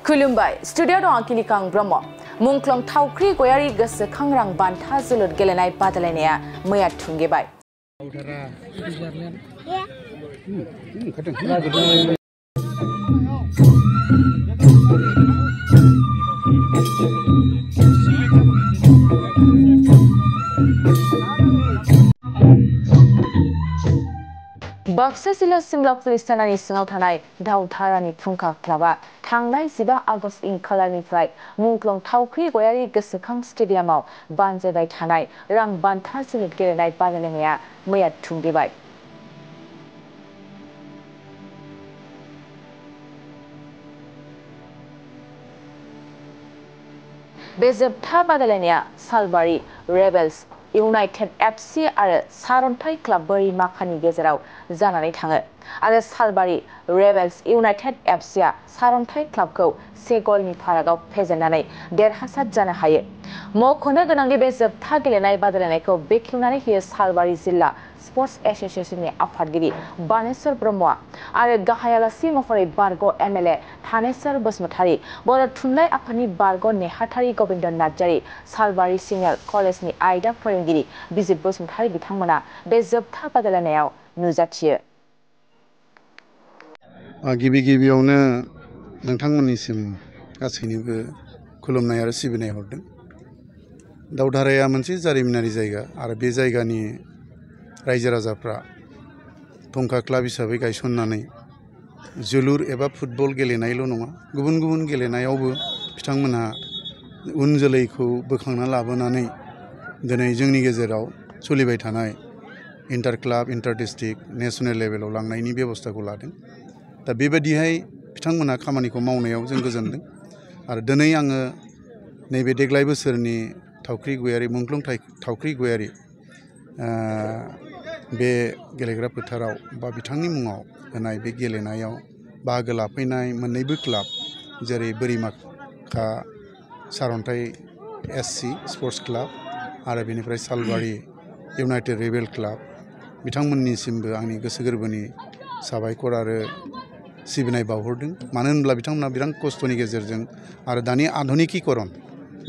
खुलुमबाय स्टुडिअ दं आकिलिकां ब्रह्म मुंख्लं थावख्रि गयारि गोसोखांरां बान्था जोलुर गेलेनाय बादायलायनाया मैया थुंगेबाय बाक्सा जिल्ला सिमला पुलिस थानानि सिङाव थानाय दावधारानि फुंखा क्लाबा थांनाय 15 आगस्ट खालारनिफ्राय मुंख्लं थावख्रि गयारि गोसोखां स्टेडियामाव बानजायबाय थानाय रां बान्था जोलुर गेलेनाय बादायलायनाया मैया थुंगेबाय बे जोबथा बादायलायनाया सालबारि रेबेल्स इउनाइटेड एफसी आरो सारन्थाइ क्लाब बोरिमाखानि गेजेराव जानानै थाङो आरो सालबारि रेबेल्स इउनाइटेड एफसीआ सारन्थाइ क्लाबखौ 1 गलनि फारागआव फेजेननानै देरहासार जानो हायो मख'नो गोनांदि बे जोबथा गेलेनाय बादायलायनायखौ बेखेवनानै होयो सालबारि जिल्ला स्पर्ट्स एसोसिएशननि आफादगिरि बानेश्वर ब्रह्मआ आरो गाहाय आलासि महरै बारग' एमएलए थानेश्वर बसुमतारी बर' थुनलाइ आफादनि बारग' नेहाथारि गोविन्द नार्जारी सालबारि सिनियर कलेजनि आयदा फोरोंगिरि बिजित बसुमतारी बिथांमोना बे जोबथा बादायलायनायाव नुजाथियो गिबियावनो नोंथांमोननिसिम गासैनिबो खुलुमनाय आरो सिबिनाय हरदों दावधाराया मोनसे जारिमिनारि जायगा आरो बे जायगानि रायजो राजाफ्रा फुंखा क्लाब हिसाबै गायसननानै जोलुर एबा फुटबल गेलेनायल' नङा गुबुन गुबुन गेलेनायावबो बिथांमोनहा उन जोलैखौ बोखांना लाबोनानै दिनै जोंनि गेजेराव सोलिबाय थानाय inter club inter district national लेभेलाव लांनायनि बेबस्थाखौ लादों दा बेबायदिहाय बिथांमोनहा खामानिखौ मावनायाव जों गोजोनदों आरो दिनै आङो नैबे देग्लाय बोसोरनि थावख्रि गयारि मुंख्लं थावख्रि गयारि बे गेलेग्रा फोथाराव बा बिथांनि मुङाव होनाय बे गेलेनायाव बाहागो लाफैनाय मोन्नैबो क्लाब जेरै बोरिमाखा सारन्थाइ एससी स्पर्ट्स क्लाब आरो बेनिफ्राय सालबारि इउनाइटेड रेबेल क्लाब बिथांमोननिसिमबो आंनि गोसो गोरबोनि साबायखर आरो सिबिनाय बावहरदों मानो होनब्ला बिथांमोना बिराद खस्थ'नि गेजेरजों आरो दानि आधुनिकीकरण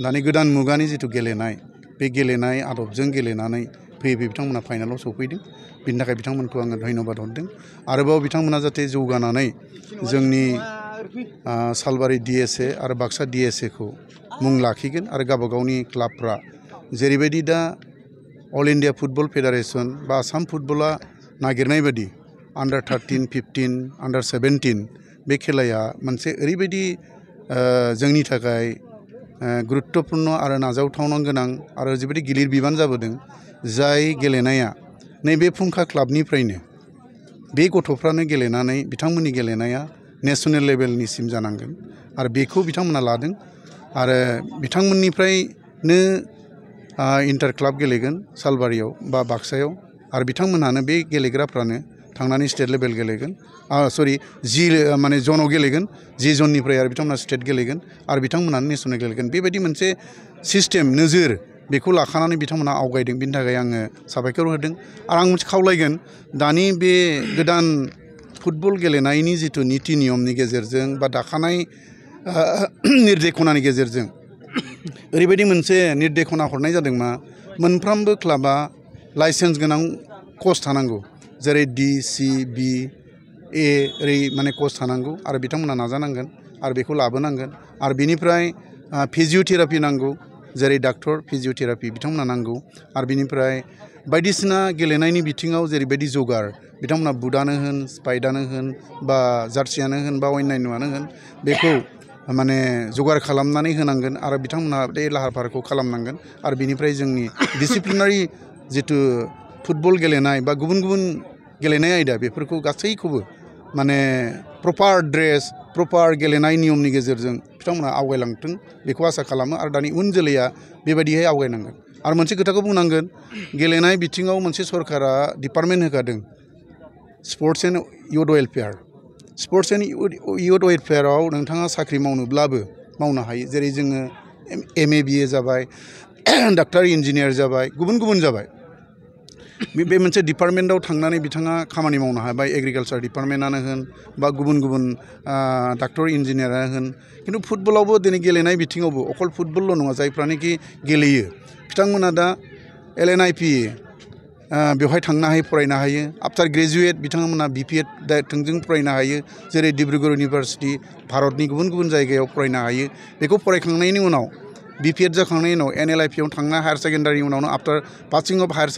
दानि गोदान मुगानि जिथु गेलेनाय बे गेलेनाय आदबजों गेलेनानै फैयै बिथांमोना फाइनालाव सौफैदों बिनि थाखाय बिथांमोनखौ आङो धन्यबाद हरदों आरोबाव बिथांमोना जाहाथे जौगानानै जोंनि सालबारि DSA आरो बाक्सा DSA खौ मुं लाखिगोन आरो गावबा गावनि क्लाबफ्रा जेरैबायदि दा अल इन्डिया फुटबल फेडारेशन बा आसाम फुटबला नागिरनाय बायदि आन्डार 13, 15, आन्डार 17 बे खेलाया मोनसे ओरैबायदि जोंनि थाखाय गुरुत्तपूर्ण आरो नाजावथावना गोनां आरो जोबोद गिलिर बिबान जाबोदों जाय गेलेनाया नैबे फुंखा क्लाबनिफ्रायनो बे गथ'फ्रानो गेलेनानै बिथांमोननि गेलेनाया नेशनेल लेभेलनिसिम जानांगोन आरो बेखौ बिथांमोना लादों आरो बिथांमोननिफ्रायनो इंटर क्लाब गेलेगोन सालबारियाव बा बाक्सायाव आरो बिथांमोनानो बे गेलेग्राफ्रानो थांनानै स्टेट लेभेल गेलेगोन जि माने जनाव गेलेगोन जि जननिफ्राय आरो बिथांमोना स्टेट गेलेगोन आरो बिथांमोनानो नेशनेल गेलेगोन बेबायदि मोनसे सिस्टेम नोजोर बेखौ लाखानानै बिथांमोना आवगायदों बिनि थाखाय आङो साबायखर होदों आरो आं मोनसे खावलायगोन दानि बे गोदान फुटबल गेलेनायनि जिथु नीति नियमनि गेजेरजों बा दाखानाय निर्देशनानि गेजेरजों ओरैबायदि मोनसे निर्देशना हरनाय जादों मा मोनफ्रोमबो क्लाबा लाइसेन्स गोनां कच थानांगौ जेरै DCBA ओरै माने कच थानांगौ आरो बिथांमोना नाजानांगोन आरो बेखौ लाबोनांगोन आरो बेनिफ्राय फिजियोथेरापि नांगौ जेरै डाक्टर फिजियोथेरापि बिथांमोना नांगौ आरो बिनिफ्राय बायदिसिना गेलेनायनि बिथिङाव जेरैबायदि जगार बिथांमोना बुटआनो होन स्पाइडआनो होन बा जार्सियानो होन बा अन्यान्यआनो होन बेखौ माने जगार खालामनानै होनांगोन आरो बिथांमोना बे लाहार फाहारखौ खालामनांगोन आरो बिनिफ्राय जोंनि डिसिप्लिनारि जिथु फुटबल गेलेनाय बा गुबुन गुबुन गेलेनाय आयदा बेफोरखौ गासैखौबो माने प्रपार ड्रेस प्रपार गेलेनाय नियमनि गेजेरजों बिथांमोना आवगायलांथों बेखौ आसा खालामो आरो दानि उन जोलैया बेबायदिहाय आवगायनांगोन आरो मोनसे खोथाखौ बुंनांगोन गेलेनाय बिथिङाव मोनसे सरकारा डिपार्टमेन्ट होखादों sports and youth welfare sports and youth वेलफेयाराव नोंथाङा साख्रि मावनोब्लाबो मावनो हायो जेरै जोङो MA BA जाबाय डाक्टार इन्जिनियार जाबाय गुबुन गुबुन जाबाय बे मोनसे डिपार्टमेन्टआव थांनानै बिथाङा खामानि मावनो हाबाय एग्रिकालचार डिपार्टमेन्टआनो होन बा गुबुन गुबुन डाक्टर इन्जिनियारानो होन खिन्थु फुटबलावबो दिनै गेलेनाय बिथिङावबो अकल फुटबलल' नङा जायफ्रानोखि गेलेयो बिथांमोना दा LNIP बेवहाय थांनो हायो फरायनो हायो आफ्टार ग्रेजुवेट बिथांमोना BPEd थोंजों फरायनो हायो जेरै डिब्रुगड़ इउनिभार्सिटि भारतनि गुबुन गुबुन जायगायाव फरायनो हायो बेखौ फरायखांनायनि उनाव BPEd जाखांनायनि उनाव NLIP आव थांना हायार सेकेन्डारि उनावनो after passing of higher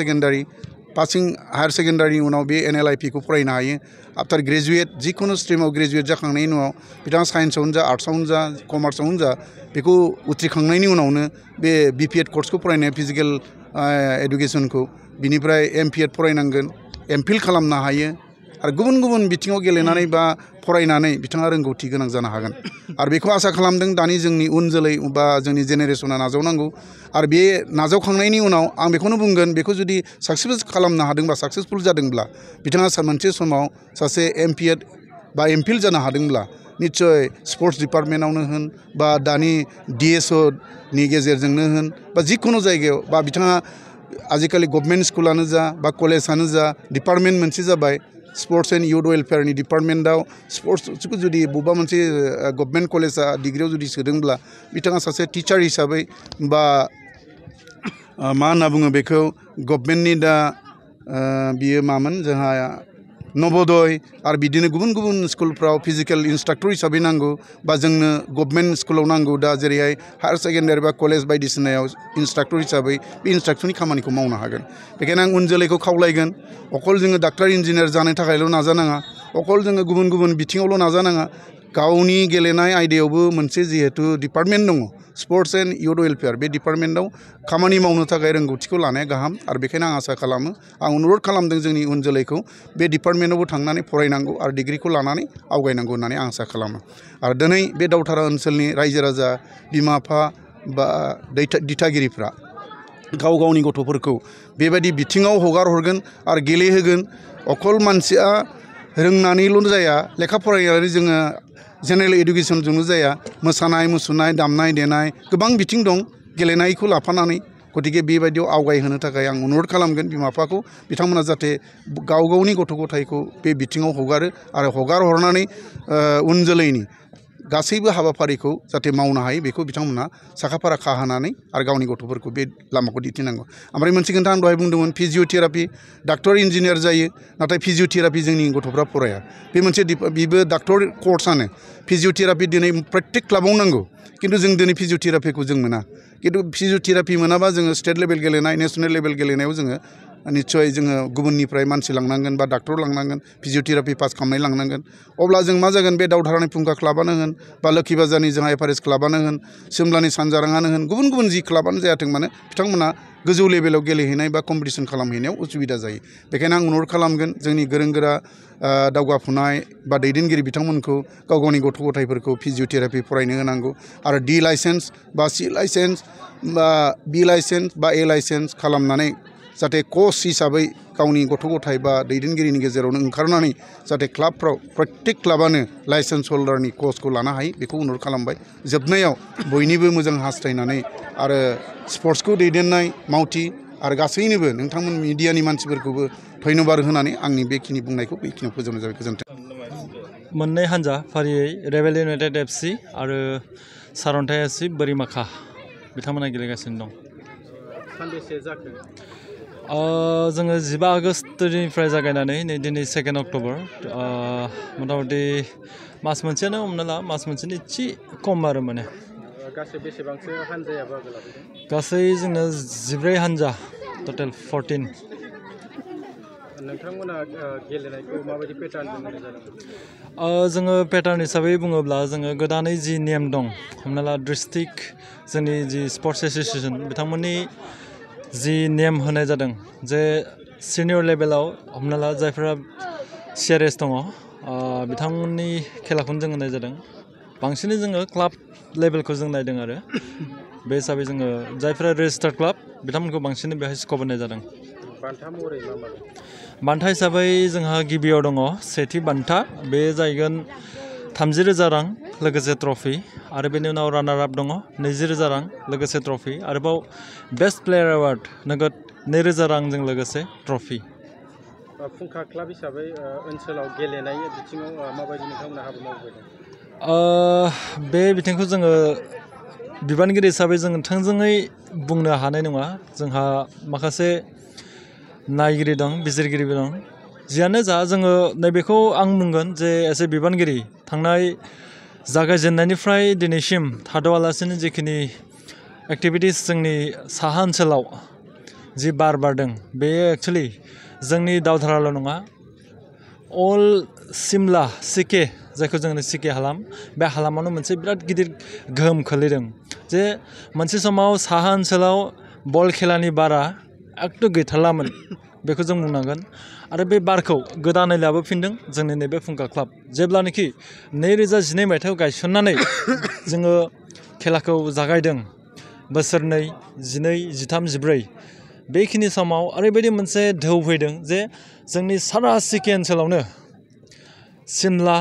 secondary उनाव बे NLIP खौ फरायनो हायो आफ्टार ग्रेजुवेट जिखुनु स्ट्रिमाव ग्रेजुवेट जाखांनायनि उनाव बिथाङा साइन्सआवनो जा आर्ट्सआवनो जा कमार्सआवनो जा बेखौ उथ्रिखांनायनि उनावनो बे BPEd कर्सखौ फरायनाय फिजिकेल एडुकेसनखौ बिनिफ्राय MPEd फरायनांगोन MPhil खालामनो हायो आरो गुबुन गुबुन बिथिङाव गेलेनानै बा फरायनानै बिथाङा रोंगौथि गोनां जानो हागोन आरो बेखौ आसा खालामदों दानि जोंनि उन जोलै बा जोंनि जेनेरेसना नाजावनांगौ आरो बे नाजावखांनायनि उनाव आं बेखौनो बुंगोन बेखौ जुदि साक्सेस खालामनो हादोंबा साक्सेसफुल जादोंब्ला बिथाङा मोनसे समाव सासे MPEd बा MPhil जानो हादोंब्ला निश्चय स्पर्ट्स डिपार्टमेन्टआवनो होन बा दानि DSO नि गेजेरजोंनो होन बा जिखुनु जायगायाव बा बिथाङा आजिखालि गभर्नमेन्ट स्कुलानो जा बा कलेजानो जा डिपार्टमेन्ट मोनसे जाबाय स्पर्ट्स एन्ड इयुथ वेलफेयारनि डिपार्टमेन्टआव स्पर्ट्सखौ जुदि बबेबा मोनसे गभर्नमेन्ट कलेजा डिग्रियाव जुदि सोदोंब्ला बिथाङा सासे टिचार हिसाबै बा मा होनना बुङो बेखौ गभर्नमेन्टनि दा बियो मामोन जोंहा नवोदय आरो बिदिनो गुबुन गुबुन स्कुलफ्राव फिजिकेल इन्सट्राक्टर हिसाबै नांगौ बा जोंनो गभर्नमेन्ट स्कुलाव नांगौ दा जेरैहाय हायार सेकेन्डारि बा कलेज बायदिसिनायाव इन्सट्राक्टर हिसाबै बे इन्सट्राक्टरनि खामानिखौ मावनो हागोन बेखायनो आं उन जोलैखौ खावलायगोन अकल जोङो डाक्टार इन्जिनियार जानो थाखायल' नाजानाङा अकल जोङो गुबुन गुबुन बिथिङावल' नाजानाङा गावनि गेलेनाय आयदायावबो मोनसे जिहेतु डिपार्टमेन्ट दङ स्पर्ट्स एन्ड इयुथ वेलफेयार बे डिपार्टमेन्टआव खामानि मावनो थाखाय रोंगौथिखौ लानाया गाहाम आरो बेखायनो आं आसा खालामो आं अनुरद खालामदों जोंनि उन जोलैखौ बे डिपार्टमेन्टआवबो थांनानै फरायनांगौ आरो डिग्रिखौ लानानै आवगायनांगौ होननानै आं आसा खालामो आरो दिनै बे दावधारा ओनसोलनि रायजो राजा बिमा बिफा बा दिथागिरिफ्रा गाव गावनि गथ'फोरखौ बेबायदि बिथिङाव हगार हरगोन आरो गेलेहोगोन अकल मानसिया रोंनानैल' जाया लेखा फरायनानै जोङो जेनेरेल एडुकेसनजोंल' जाया मोसानाय मुसुरनाय दामनाय देनाय गोबां बिथिं दं गेलेनायखौ लाफानानै गतिके बेबायदियाव आवगायहोनो थाखाय आं अनुरद खालामगोन बिमा बिफाखौ बिथांमोना जाहाथे गाव गावनि गथ' गथायखौ बे बिथिङाव हगारो आरो हगार हरनानै उन जोलैनि गासैबो हाबाफारिखौ जाहाथे मावनो हायो बेखौ बिथांमोना साखाफारा खाहोनानै आरो गावनि गथ'फोरखौ बे लामाखौ दिन्थिनांगौ ओमफ्राय मोनसे खोथा आं दहाय बुंदोंमोन फिजिअथेरापि डाक्टर इन्जिनियार जायो नाथाय फिजिअथेरापि जोंनि गथ'फ्रा फराया बे मोनसे बेबो डाक्टर कर्सआनो फिजिअथेरापि दिनै प्रत्येक क्लाबाव नांगौ खिन्थु जों दिनै फिजिअथेरापिखौ जों मोना खिन्थु फिजिअथेरापि मोनाबा जोङो स्टेट लेभेल गेलेनाय नेसनेल लेभेल गेलेनायाव जोङो निश्चय जोङो गुबुननिफ्राय मानसि लांनांगोन बा डाक्टर लांनांगोन फिजिअथेरापि पास खालामनाय लांनांगोन अब्ला जों मा जागोन बे दावधारानि फुंखा क्लाबानो होन बा लोखि बाजारनि जोंहा FRS क्लाबानो होन सिमलानि सानजाराङानो होन गुबुन गुबुन जि क्लाबानो जायाथों मानो बिथांमोना गोजौ लेभेलाव गेलेहैनाय बा कम्पिटिसन खालामहैनायाव उसुबिदा जायो बेखायनो आं अनुरद खालामगोन जोंनि गोरों गोरा दावगाफुनाय बा दैदेनगिरि बिथांमोनखौ गाव गावनि गथ' गथायफोरखौ फिजिअथेरापि फरायनो होनांगौ आरो D लाइसेन्स बा C लाइसेन्स बा B लाइसेन्स बा A लाइसेन्स खालामनानै जाहाथे कच हिसाबै गावनि गथ' गथाय बा दैदेनगिरिनि गेजेरावनो ओंखारनानै जाहाथे क्लाबफ्राव प्रत्येक क्लाबानो लाइसेन्स हल्डारनि कचखौ लानो हायो बेखौ अनुरद खालामबाय जोबनायाव बयनिबो मोजां हास्थायनानै आरो स्पर्ट्सखौ दैदेननाय मावथि आरो गासैनोबो नोंथांमोन मिडियानि मानसिफोरखौबो धन्यबाद होनानै आंनि बेखिनि बुंनायखौ बेखिनियाव फोजोबनाय जाबाय गोजोन्थों मोननै हान्जा फारियै रेबेल इउनाइटेड FC आरो सारन्थाइ FC बोरिमाखा बिथांमोना गेलेगासिनो दं सानबेसे जाखो जोङो 15 आगस्तनिफ्राय जागायनानै नै दिनै 2 अक्ट'बर मथा-मथि मास मोनसेयानो हमना ला मास मोनसेनि एसे खम आरो माने गासै बेसेबांसो हान्जाया बाहागो लाफैदों गासै जोंना 14 हान्जा टटेल 14 नोंथांमोना गेलेनायखौ माबायदि पेटार्नजों होनाय जादों जोङो पेटार्न हिसाबै बुङोब्ला जोङो गोदानै जि नेम दं हमना ला डिस्ट्रिक्ट जोंनि जि स्पर्ट्स एस'सिएसन बिथांमोननि जि नेम होनाय जादों जे सिनियर लेभेलाव हमना ला जायफोरा CRS दङ बिथांमोननि खेलाखौनो जों होनाय जादों बांसिनै जोङो क्लाब लेभेलखौ जों नायदों आरो बे हिसाबै जोङो जायफोरा रेजिस्टार्ड क्लाब बिथांमोनखौ बांसिनै बेहाय स्कप होनाय जादों बान्था महरै मा बान्था हिसाबै जोंहा गिबियाव दङ सेथि बान्था बे जाहैगोन 30,000 रां लोगोसे ट्रफि आरो बेनि उनाव रानार आप दङ 20,000 रां लोगोसे ट्रफि आरोबाव बेस्ट प्लेयार एवार्ड नोगोद 2,000 रांजों लोगोसे ट्रफि फुंखा क्लाब हिसाबै ओनसोलाव गेलेनाय बिथिङाव माबायदि नोंथांमोना हाबा मावबाय दं बे बिथिंखौ जोङो बिबानगिरि हिसाबै जों थोंजोङै बुंनो हानाय नङा जोंहा माखासे नायगिरि दं बिजिरगिरिबो दं जियानो जा जोङो नैबेखौ आं बुंगोन जे एसे बिबानगिरि थांनाय जागायजेननायनिफ्राय दिनैसिम थाद'आलासिनो जिखिनि एक्टिभिटिस जोंनि साहा ओनसोलाव जि बार बारदों बेयो एक्चुअलि जोंनि दावधाराल' नङा अल सिमला सिके जायखौ जोङो सिके हालाम बे हालामावनो मोनसे बिराद गिदिर गोहोम खोलैदों जे मोनसे समाव साहा ओनसोलाव बल खेलानि बारा एकदम गैथारलामोन बेखौ जों बुंनांगोन आरो बे बारखौ गोदानै लाबोफिनदों जोंनि नैबे फुंखा क्लाब जेब्लानोखि 2012 मायथाइयाव गायसननानै जोङो खेलाखौ जागायदों बोसोरनै 12, 13, 14 बेखिनि समाव ओरैबायदि मोनसे ढौ फैदों जे जोंनि सारा सिके ओनसोलावनो सिमला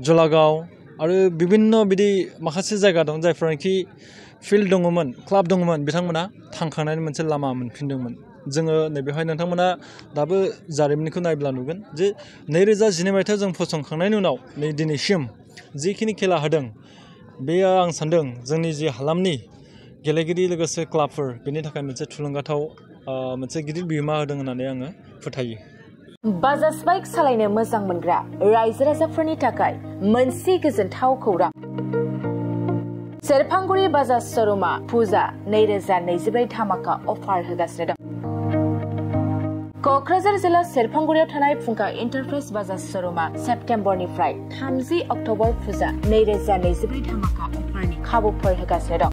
जलागाव आरो बिभिन्न बिदि माखासे जायगा दं जायफ्रानोखि फिल्ड दङमोन क्लाब दङमोन बिथांमोना थांखांनायनि मोनसे लामा मोनफिनदोंमोन जोङो नैबेवहाय नोंथांमोना दाबो जारिमिनखौ नायब्ला नुगोन जे 2012 मायथाइयाव जों फसंखांनायनि उनाव नै दिनैसिम जिखिनि खेला होदों बेयो आं सान्दों जोंनि जि हालामनि गेलेगिरि लोगोसे क्लाबफोर बेनि थाखाय मोनसे थुलुंगाथाव मोनसे गिदिर बिहोमा होदों होननानै आङो फोथायो बाजाज बाइक सालायनो मोजां मोनग्रा रायजो राजाफोरनि थाखाय मोनसे गोजोनथाव खौरां सेरफांगुरि बाजाज श'रुमा फुजा 2024 धामाका अफार होगासिनो दं क'क्राझार जिल्ला सेरफांगुरियाव थानाय फुंखा एन्टारप्राइज बाजाज श'रुमा सेप्तेम्बरनिफ्राय 30 अक्ट'बर फुजा 2024 धामाका अफारनि खाबुफोर होगासिनो दं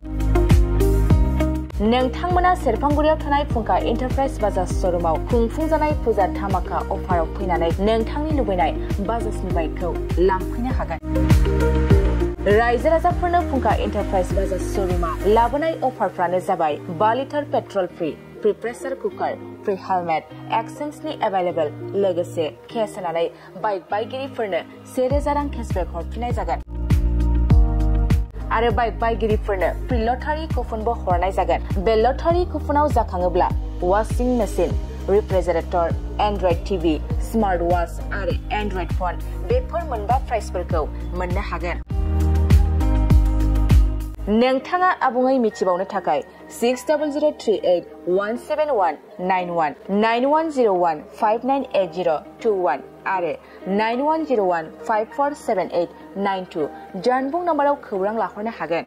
नोंथांमोना सेरफांगुरियाव थानाय फुंखा एन्टारप्राइज बाजाज श'रुमाव खुंफुंजानाय फुजा धामाका अफाराव फैनानै नोंथांनि लुबैनाय बाजाजनि बाइकखौ लांफैनो हागोन रायजो राजाफोरनो फुंखा एन्टारप्राइज बाजाज श'रुमा लाबोनाय अफारफ्रानो जाबाय 5 litre petrol free pressure cooker free helmet एक्सचेन्जनि एभेलेबल लोगोसे केस होनानै बाइक बायगिरिफोरनो 1,000 रां केसबेक हरफिननाय जागोन आरो बाइक बायगिरिफोरनो फ्रि लटारि कुपनबो हरनाय जागोन बे लटारि कुपनाव जाखाङोब्ला washing machine refrigerator android TV smart watch आरो एन्ड्रइड फन बेफोर मोनबा प्राइजफोरखौ मोननो हागोन नोंथाङा आबुङै मिथिबावनो थाखाय 6038171919 9101598021 आरो 9101547892 जानबुं नम्बराव खौरां लाहरनो हागोन